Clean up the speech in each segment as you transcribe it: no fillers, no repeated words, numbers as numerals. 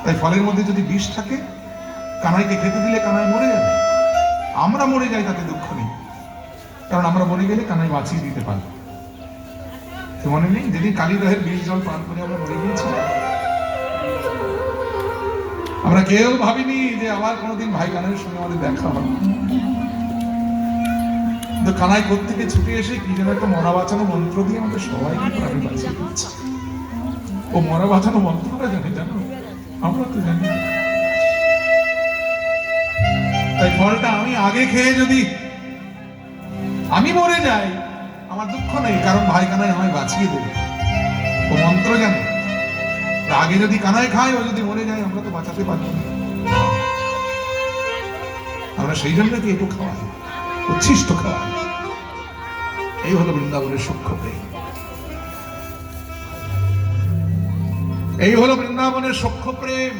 তাই ফলের মধ্যে যদি বিষ থাকে, কানাইকে খেতে দিলে কানাই মরে যাবে। আমরা মরে যাই তাতে দুঃখ নেই, কারণ আমরা মরে গেলে কানাই বাঁচিয়ে দিতে পারবে। মনে নেই যেদিন কালীদহের বিষ জল পান করে আমরা মরে গিয়েছি? আমরা কেউ ভাবিনি যে আবার কোনোদিন ভাই কানাইয়ের সঙ্গে আমাদের দেখা হবে। কিন্তু কানাই কোত্থেকে ছুটে এসে কি যেন একটা মরা বাঁচানো মন্ত্র দিয়ে আমাদের সবাইকে প্রাণী বাঁচিয়ে দিচ্ছে। ও মরা বাঁচানো মন্ত্রটা জানে, জানো? আমরা তো জানি। তাই ফলটা আমি আগে খেয়ে যদি আমি মরে যাই, আমার দুঃখ নেই, কারণ ভাই কানাই আমায় বাঁচিয়ে দেবে। ও মন্ত্র জানে। আগে যদি কানাই খায়, ও যদি মরে যায়, আমরা তো বাঁচাতে পারবো না। আমরা সেই জন্য কি একটু খাওয়াই, উচ্ছিষ্ট খাওয়াই। এই হলো বৃন্দাবনের সূক্ষ্ম প্রেম। এই হলো বৃন্দাবনের সূক্ষ্ম প্রেম,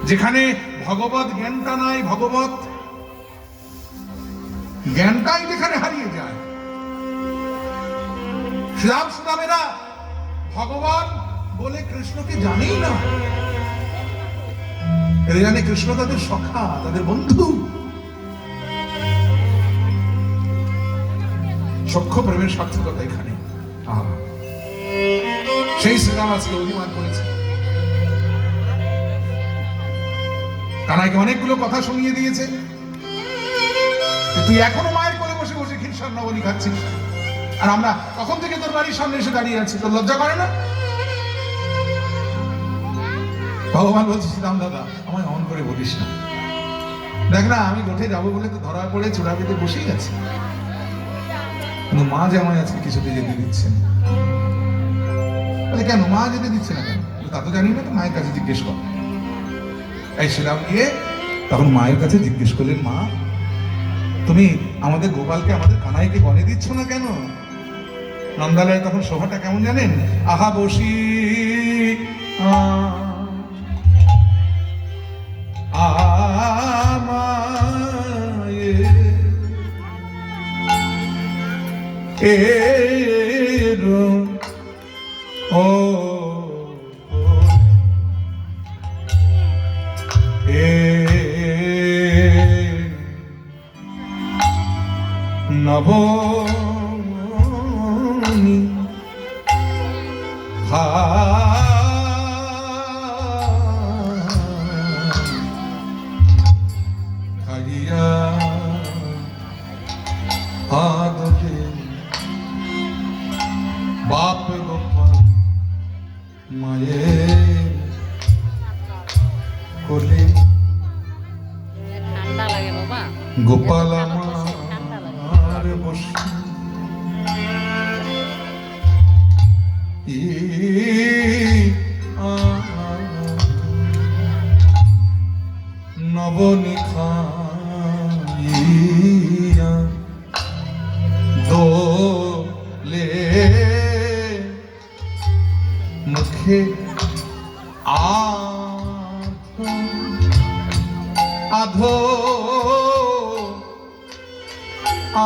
যেখানে ভগবত জ্ঞানটা নাই, ভগবত জ্ঞানটাই যেখানে হারিয়ে যায়। শ্রীরাম সুদামেরা ভগবান বলে কৃষ্ণকে জানেই না। এরা জানে কৃষ্ণ তাদের সখা, তাদের বন্ধু। সখ্য প্রেমের সার্থকতা এখানে। সেই শ্রীরাম আজকে অভিমান করেছে, কানাইকে অনেকগুলো কথা শুনিয়ে দিয়েছে। তুই এখনো মায়ের কোলে বসে বসে ক্ষীরসার নবনী খাচ্ছিস, আর আমরা কখন থেকে তোর বাড়ির সামনে এসে দাঁড়িয়ে আছি, তোর লজ্জা করে না? ভগবান বলছে, শ্রীরাম দাদা আমায় অমন করে বলিস না। দেখ না, আমি গোঠে যাবো বলে তো ধরা পড়ে চূড়া পেতে বসেই আছি, কিন্তু মা যে আমায় আজকে কিছুতে যেতে দিচ্ছে না। কেন মা যেতে দিচ্ছে না কেন? তা তো জানি না, তো মায়ের কাছে জিজ্ঞেস কর। এই শ্রীরাম গিয়ে তখন মায়ের কাছে জিজ্ঞেস করলেন, মা তুমি আমাদের গোপালকে, আমাদের কানাইকে বনে দিচ্ছ না কেন? নন্দালয়ে তখন শোভাটা কেমন জানেন? আহা বসি নবনী খাইয়া আদরে বাপ গোপাল মায়ের কোলে। গোপাল আমার বসে নবনী খাইয়া দোলে মুখে আধো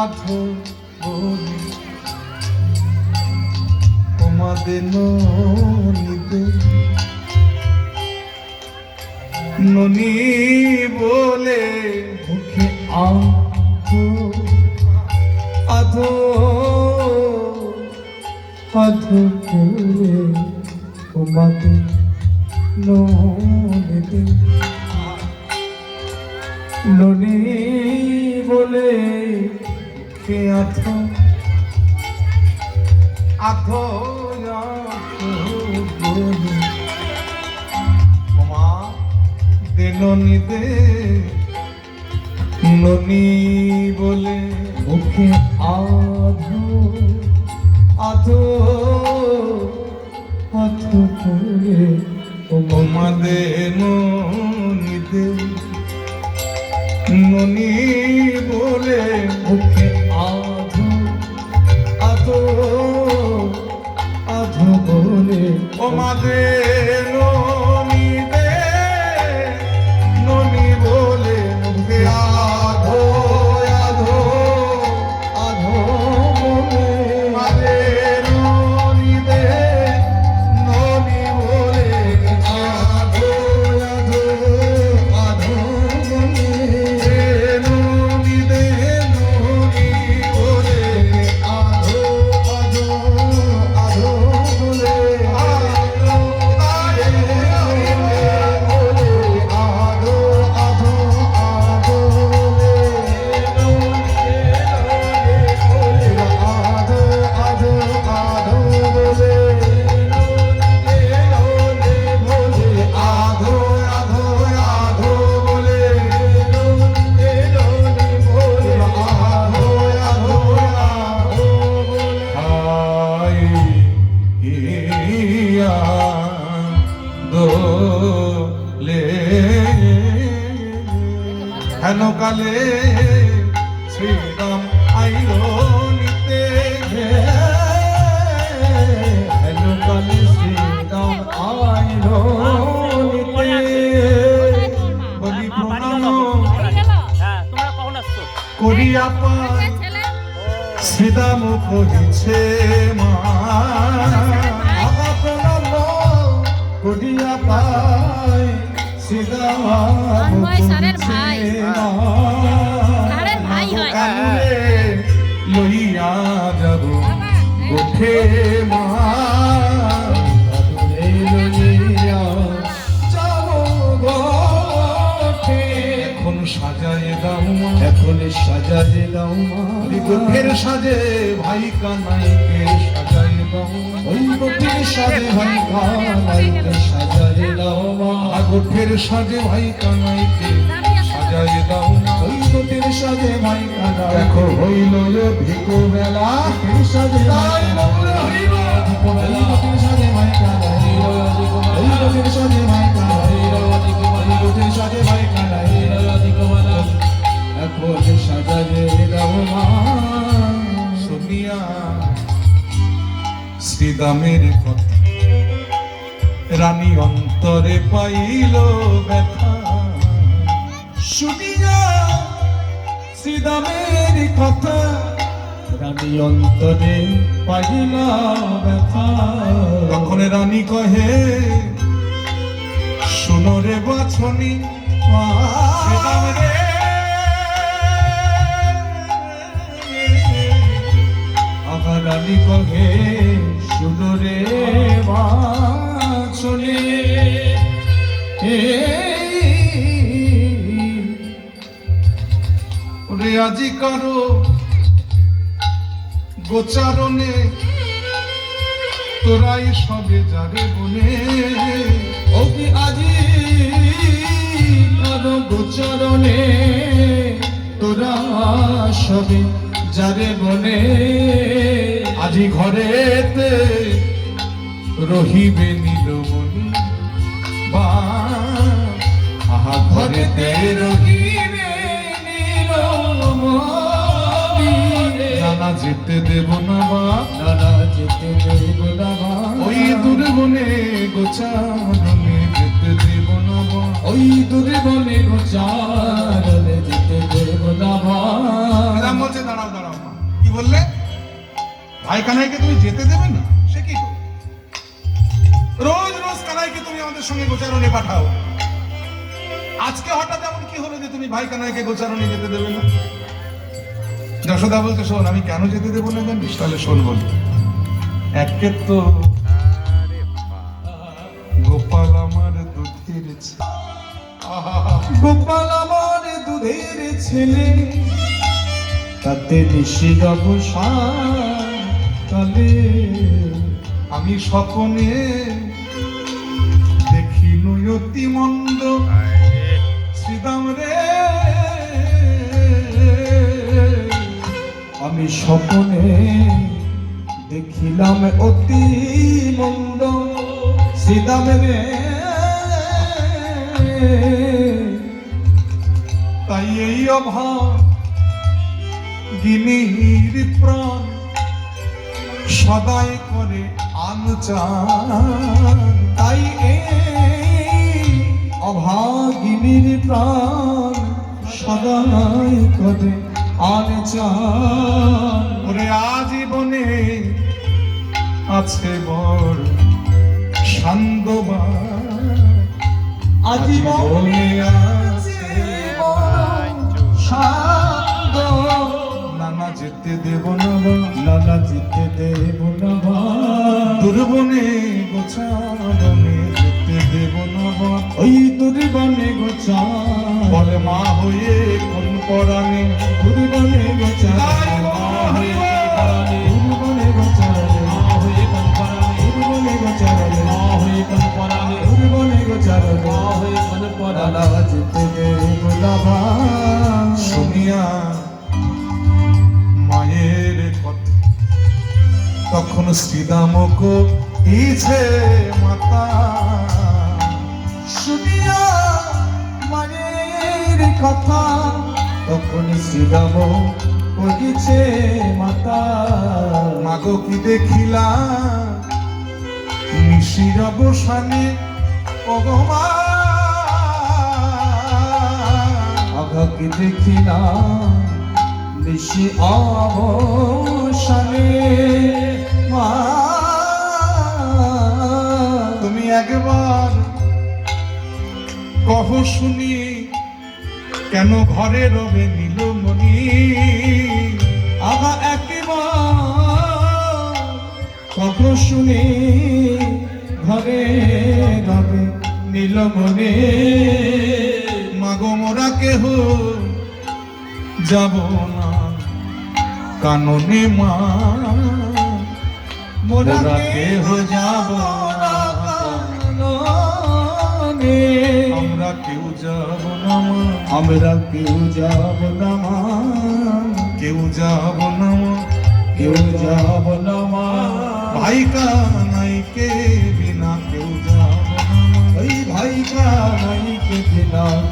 আধো বলে তোমাদের ননিতে ননি বলে মুখে আধো আধো আধো বলে তোমাদের ননিতে ননি বলে কে আধো আধো বলে মা দে ননি দে ননি বলে মুখে আধো আধো আধো বলে মা দে ননি দে ননি বলে মুখে আধো আধো আধো বলে ও মাদে ননি দে ননি বলে মুখে আধো আধো আধো বলে মাদে ননি দে ননি বলে হেন কালে শ্রীরাম আইল নিতে, হেন কালে শ্রীরাম আইল নিতে। বলি প্রণাম তোমরা কখন আসছো? করিয়া পাই শ্রীরাম কহিছে মা, প্রণাম করিয়া পাই শ্রীরাম তন্ময় স্যারের ভাই। স্যারের ভাই হয়। কানুরে লইয়া যাব গোঠে মা, কানুরে লইয়া যাব গোঠে। এখন সাজায় দাও মা, এখন সাজায়ে দাও মা, গোঠের সাজে ভাই কানাইকে সাজায় দাও মা, ওই গোঠের সাজে ভাই কানাইকে সাজায়ে দাও মা, গোঠের সাজে ভাই কানাইকে সাজায় দাও মা। ওই গোঠের সাজে ভাই কানাই। দেখো হইল ভিকো বেলা, সাজে তাই মনে হইল ওই গোঠের সাজে ভাই কানাই, ওই গোঠের সাজে ভাই কানাই, ওই গোঠের সাজে ভাই কানাই। এখন সাজায়ে দাও মা, শুনিয়া শ্রীদামের কথা রানী অন্তরে পাইল ব্যথা, শুনিয়া শ্রীদামের কথা রানী অন্তরে পাইলা ব্যথা। তখন রানী কহে শুনো রে বাছনি শ্রীদাম রে, আহা রানী কহে শুনো রে বাছনি, ওরে আজি কারো গোচারণে তোরাই সবে যারে বনে, ও কি আজি কারো গোচরণে তোরা সবে যারে বনে। আজি ঘরেতে রহিবে নীলমণি বা, আহা ঘরেতে রহিবে নীলমণি, নানা যেতে দেব না বা, নানা যেতে দেব না মা, ওই দুর্বনে গোচারণে যেতে দেব না বা। ওই দুর্বনে গোচারণে যেতে দেব না মা। রাম বলছে দাঁড়াও দাঁড়াও মা, কি বললে? ভাই কানাইকে তুমি যেতে দেবে না? সে কি করে? রোজ রোজ কানাইকে তুমি আমাদের সঙ্গে গোচারণে পাঠাও, আজকে হঠাৎ এমন কি হলো যে তুমি ভাই কানাইকে গোচারণে যেতে দেবে না? যশোদা বলছে শোন, আমি কেন যেতে দেবো না জানিস? তাহলে শোন বল। একের তো গোপাল আমার দুধের ছে- আহা, গোপাল আমার দুধের ছেলে, তাতে নিশির অবসান কালে। আমি স্বপনে দেখি নয়তি মন্দ শ্রীদাম রে, আমি স্বপনে দেখিলাম অতি মন্দ শ্রীদাম রে। তাই এই অভাব গিনির প্রাণ সদাই করে আনচান, তাই এই অভাগিনীর প্রাণ সদাই করে আনচান। ওরে আজীবনে আছে বর সান্দবা, আজীবনে আছে শান্ত, নানা যেতে দেব না বা, নানা যেতে দেব না মা। দুর্বনে গোচারণে যেতে দেব না বা। ওই দুর্বনে গোচার বলে মা হয়ে কোন পরাণে, দুর্বনে গোচার, তাই মা হয়ে দুর্বনে গোচার, দুর্বনে গোচার, দুর্বনে গোচার, নানা যেতে দেব না মা। শুনিয়া মায়ের কথা তখন শ্রীদামক ইছে মাতা, শুনিয়া মায়ের স্বামীর কথা তখন শ্রীরাম করিছে মাতা মাগো কি দেখিলাম নিশির অবসানে ওগো মা আঘাকে দেখিলাম নিশি অবসানে মা তুমি একবার কহ শুনি কেন ঘরে রবে নীলমণি আগা একবার কথা শুনে ঘরে ঘরে নীলমণি মাগো মোরা কেহ যাব না কাননে মা মোরা মোরা কেহ কেহ যাব না কাননে। আমরা কেউ যাব না মা আমরা কেউ যাব না মা কেউ যাব না মা কেউ যাব না মা ভাই কানাইকে বিনা কেউ যাব না মা ওই ভাই কানাইকে বিনা